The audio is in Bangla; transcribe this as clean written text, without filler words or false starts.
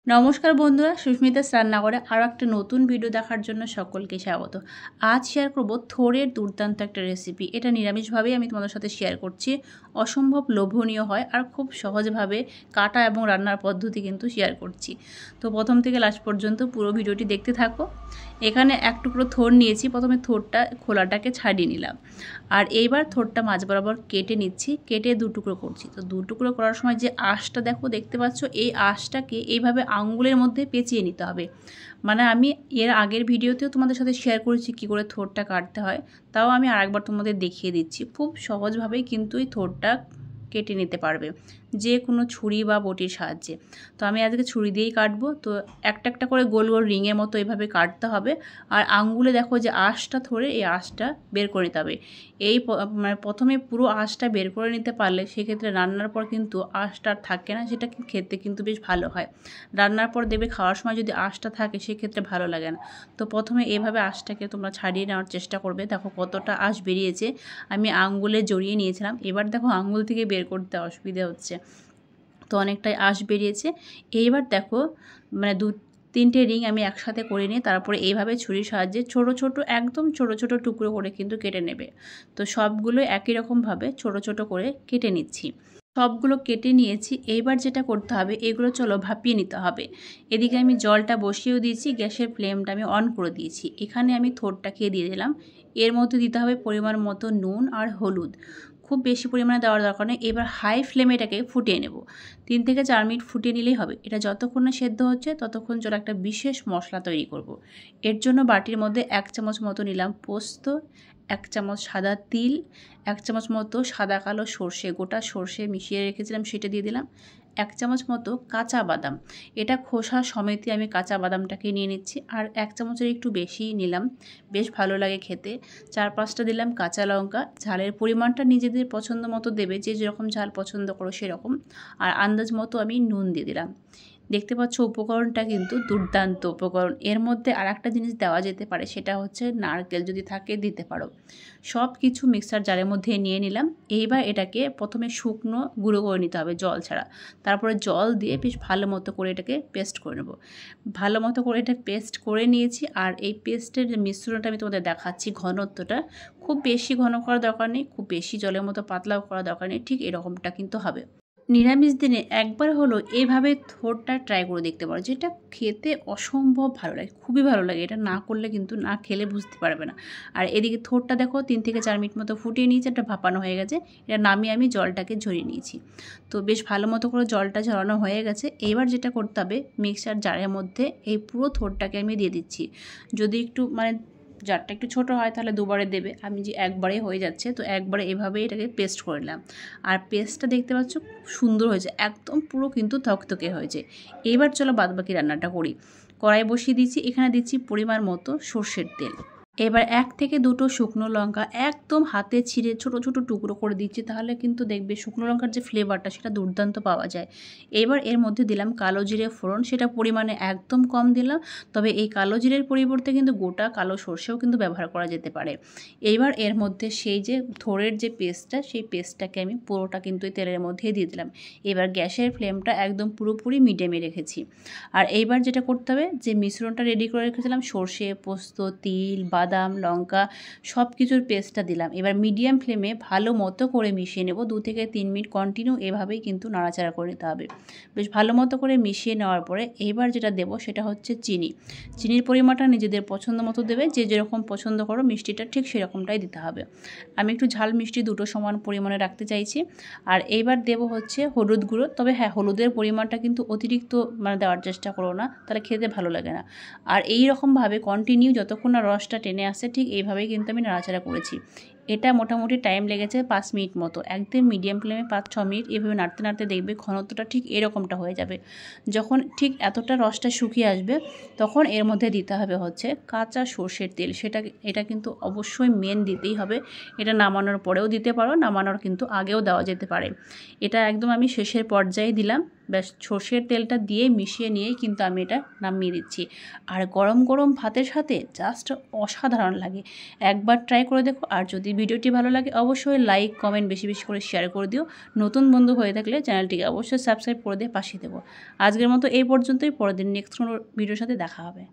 নমস্কার বন্ধুরা, সুস্মিতাস রান্নাঘরে আরও একটা নতুন ভিডিও দেখার জন্য সকলকে স্বাগত। আজ শেয়ার করব থোড়ের দুর্দান্ত একটা রেসিপি। এটা নিরামিষভাবেই আমি তোমাদের সাথে শেয়ার করছি। অসম্ভব লোভনীয় হয় আর খুব সহজভাবে কাটা এবং রান্নার পদ্ধতি কিন্তু শেয়ার করছি। তো প্রথম থেকে লাস্ট পর্যন্ত পুরো ভিডিওটি দেখতে থাকো। এখানে এক টুকরো থোড় নিয়েছি। প্রথমে থোড়টা খোলাটাকে ছাড়িয়ে নিলাম, আর এইবার থোড়টা মাঝ বরাবর কেটে নিচ্ছি। কেটে দু টুকরো করছি। তো দু টুকরো করার সময় যে আঁশটা দেখতে পাচ্ছ, এই আঁশটাকে এইভাবে আঙ্গুলের মধ্যে পেঁচিয়ে নিতে হবে। মানে আমি এর আগের ভিডিওতেও তোমাদের সাথে শেয়ার করেছি কী করে থোড়টা কাটতে হয়, তাও আমি আরেকবার তোমাদের দেখিয়ে দিচ্ছি। খুব সহজভাবেই কিন্তু এই থোড়টা কেটে নিতে পারবে যে কোনো ছুরি বা বটির সাহায্যে। তো আমি আজকে ছুরি দিয়েই কাটবো। তো একটা একটা করে গোল গোল রিংয়ের মতো এভাবে কাটতে হবে। আর আঙ্গুলে দেখো যে আঁশটা ধরে এই আঁশটা বের করে নিতে হবে। এই মানে প্রথমে পুরো আঁশটা বের করে নিতে পারলে সেক্ষেত্রে রান্নার পর কিন্তু আঁশটা আর থাকে না, সেটা খেতে কিন্তু বেশ ভালো হয়। রান্নার পর দেবে খাওয়ার সময় যদি আঁশটা থাকে সেক্ষেত্রে ভালো লাগে না। তো প্রথমে এইভাবে আঁশটাকে তোমরা ছাড়িয়ে নেওয়ার চেষ্টা করবে। দেখো কতটা আঁশ বেরিয়েছে, আমি আঙ্গুলে জড়িয়ে নিয়েছিলাম। এবার দেখো আঙ্গুল থেকে বের করতে অসুবিধা হচ্ছে, তো অনেকটাই আঁশ বেরিয়েছে। এইবার দেখো মানে তিনটে রিং আমি একসাথে করে নিয়ে তারপরে এইভাবে ছুরির সাহায্যে ছোট ছোট একদম ছোট ছোট টুকরো করে কিন্তু কেটে নেবে। তো সবগুলো একই রকমভাবে ছোট ছোট করে কেটে নিচ্ছি। সবগুলো কেটে নিয়েছি। এইবার যেটা করতে হবে, এগুলো চলো ভাপিয়ে নিতে হবে। এদিকে আমি জলটা বসিয়েও দিয়েছি, গ্যাসের ফ্লেমটা আমি অন করে দিয়েছি। এখানে আমি থোড়টাকে দিয়ে দিলাম। এর মধ্যে দিতে হবে পরিমাণ মতো নুন আর হলুদ। খুব বেশি পরিমাণে দেওয়ার দরকার নেই। এবার হাই ফ্লেমে এটাকে ফুটিয়ে নেব। 3 থেকে 4 মিনিট ফুটিয়ে নিলেই হবে। এটা যতক্ষণ না সেদ্ধ হচ্ছে ততক্ষণ চলো একটা বিশেষ মশলা তৈরি করব। এর জন্য বাটির মধ্যে 1 চামচ মতো নিলাম পোস্ত, 1 চামচ সাদা তিল, 1 চামচ মতো সাদা কালো সর্ষে, গোটা সর্ষে মিশিয়ে রেখেছিলাম সেটা দিয়ে দিলাম, 1 চামচ মতো কাঁচা বাদাম। এটা খোসা সমেতই আমি কাঁচা বাদামটাকে নিয়ে নিচ্ছি। আর 1 চামচের একটু বেশি নিলাম, বেশ ভালো লাগে খেতে। 4-5টা দিলাম কাঁচা লঙ্কা। ঝালের পরিমাণটা নিজেদের পছন্দ মতো দেবে, যে যেরকম ঝাল পছন্দ করো সেরকম। আর আন্দাজ মতো আমি নুন দিয়ে দিলাম। দেখতে পাচ্ছ উপকরণটা কিন্তু দুর্দান্ত উপকরণ। এর মধ্যে আর একটা জিনিস দেওয়া যেতে পারে, সেটা হচ্ছে নারকেল, যদি থাকে দিতে পারো। সব কিছু মিক্সার জারের মধ্যে নিয়ে নিলাম। এইবার এটাকে প্রথমে শুকনো গুঁড়ো করে নিতে হবে জল ছাড়া। তারপরে জল দিয়ে বেশ ভালো মতো করে এটাকে পেস্ট করে নেব। ভালো মতো করে এটা পেস্ট করে নিয়েছি। আর এই পেস্টের যে মিশ্রণটা আমি তোমাদের দেখাচ্ছি, ঘনত্বটা খুব বেশি ঘন করার দরকার নেই, খুব বেশি জলের মতো পাতলাও করার দরকার নেই, ঠিক এরকমটা কিন্তু হবে। নিরামিষ দিনে একবার হলো এইভাবে থোড়টা ট্রাই করে দেখতে পারো, যেটা খেতে অসম্ভব ভালো লাগে, খুবই ভালো লাগে। এটা না করলে কিন্তু না খেলে বুঝতে পারবে না। আর এদিকে থোড়টা দেখো 3 থেকে 4 মিনিট মতো ফুটিয়ে নিয়েছি, এটা ভাপানো হয়ে গেছে। এটা নামিয়ে আমি জলটাকে ঝরিয়ে নিয়েছি। তো বেশ ভালো মতো করে জলটা ঝরানো হয়ে গেছে। এইবার যেটা করতে হবে, মিক্সার জারের মধ্যে এই পুরো থোড়টাকে আমি দিয়ে দিচ্ছি। যদি একটু মানে জারটা একটু ছোটো হয় তাহলে দুবারে দেবে, আমি যে একবারে হয়ে যাচ্ছে, তো একবারে এভাবে এটাকে পেস্ট করে নিলাম। আর পেস্টটা দেখতে পাচ্ছ খুব সুন্দর হয়েছে, একদম পুরো কিন্তু থকথকে হয়েছে। এবার চলো বাদবাকি রান্নাটা করি। কড়াই বসিয়ে দিচ্ছি, এখানে দিচ্ছি পরিমাণ মতো সর্ষের তেল। এবার 1 থেকে 2টো শুকনো লঙ্কা একদম হাতে ছিঁড়ে ছোট ছোট টুকরো করে দিচ্ছি, তাহলে কিন্তু দেখবে শুকনো লঙ্কার যে ফ্লেভারটা সেটা দুর্দান্ত পাওয়া যায়। এবার এর মধ্যে দিলাম কালো জিরে ফোড়ন, সেটা পরিমাণে একদম কম দিলাম। তবে এই কালো জিরের পরিবর্তে কিন্তু গোটা কালো সর্ষেও কিন্তু ব্যবহার করা যেতে পারে। এইবার এর মধ্যে সেই যে থোড়ের যে পেস্টটা, সেই পেস্টটাকে আমি পুরোটা কিন্তু এই তেলের মধ্যে দিয়ে দিলাম। এবার গ্যাসের ফ্লেমটা একদম পুরোপুরি মিডিয়ামে রেখেছি। আর এইবার যেটা করতে হবে, যে মিশ্রণটা রেডি করে রেখেছিলাম সর্ষে, পোস্ত, তিল, বাদাম, লঙ্কা সব কিছুর পেস্টটা দিলাম। এবার মিডিয়াম ফ্লেমে ভালো মতো করে মিশিয়ে নেব। 2 থেকে 3 মিনিট কন্টিনিউ এভাবেই কিন্তু নাড়াচাড়া করে নিতে হবে। বেশ ভালো মতো করে মিশিয়ে নেওয়ার পরে এইবার যেটা দেব সেটা হচ্ছে চিনি। চিনির পরিমাণটা নিজেদের পছন্দ মতো দেবে, যে যেরকম পছন্দ করো মিষ্টিটা ঠিক সেরকমটাই দিতে হবে। আমি একটু ঝাল মিষ্টি দুটো সমান পরিমাণে রাখতে চাইছি। আর এইবার দেব হচ্ছে হলুদ গুঁড়ো। তবে হ্যাঁ, হলুদের পরিমাণটা কিন্তু অতিরিক্ত মানে দেওয়ার চেষ্টা করো না, তাহলে খেতে ভালো লাগে না। আর এই রকমভাবে কন্টিনিউ যতক্ষণ না রসটা টেনে আসছে, ঠিক এইভাবেই কিন্তু আমি নাড়াচাড়া করেছি। এটা মোটামুটি টাইম লেগেছে 5 মিনিট মতো। একদম মিডিয়াম ফ্লেমে 5-6 মিনিট এভাবে নাড়তে নাড়তে দেখবে ঘনত্বটা ঠিক এরকমটা হয়ে যাবে। যখন ঠিক এতটা রসটা শুকিয়ে আসবে, তখন এর মধ্যে দিতে হবে হচ্ছে কাঁচা সর্ষের তেল। এটা কিন্তু অবশ্যই মেন দিতেই হবে। এটা নামানোর পরেও দিতে পারো, নামানোর কিন্তু আগেও দেওয়া যেতে পারে। এটা একদম আমি শেষের পর্যায়ে দিলাম। ব্যাস সর্ষের তেলটা দিয়ে মিশিয়ে নিয়েই কিন্তু আমি এটা নামিয়ে দিচ্ছি। আর গরম গরম ভাতের সাথে জাস্ট অসাধারণ লাগে। একবার ট্রাই করে দেখো। আর যদি ভিডিওটি ভালো লাগে অবশ্যই লাইক কমেন্ট বেশি বেশি করে শেয়ার করে দিও। নতুন বন্ধু হয়ে থাকলে চ্যানেলটিকে অবশ্যই সাবস্ক্রাইব করে দিয়ে পাশে দেবো। আজকের মতো এই পর্যন্তই, পরের দিন নেক্সট কোনো ভিডিওর সাথে দেখা হবে।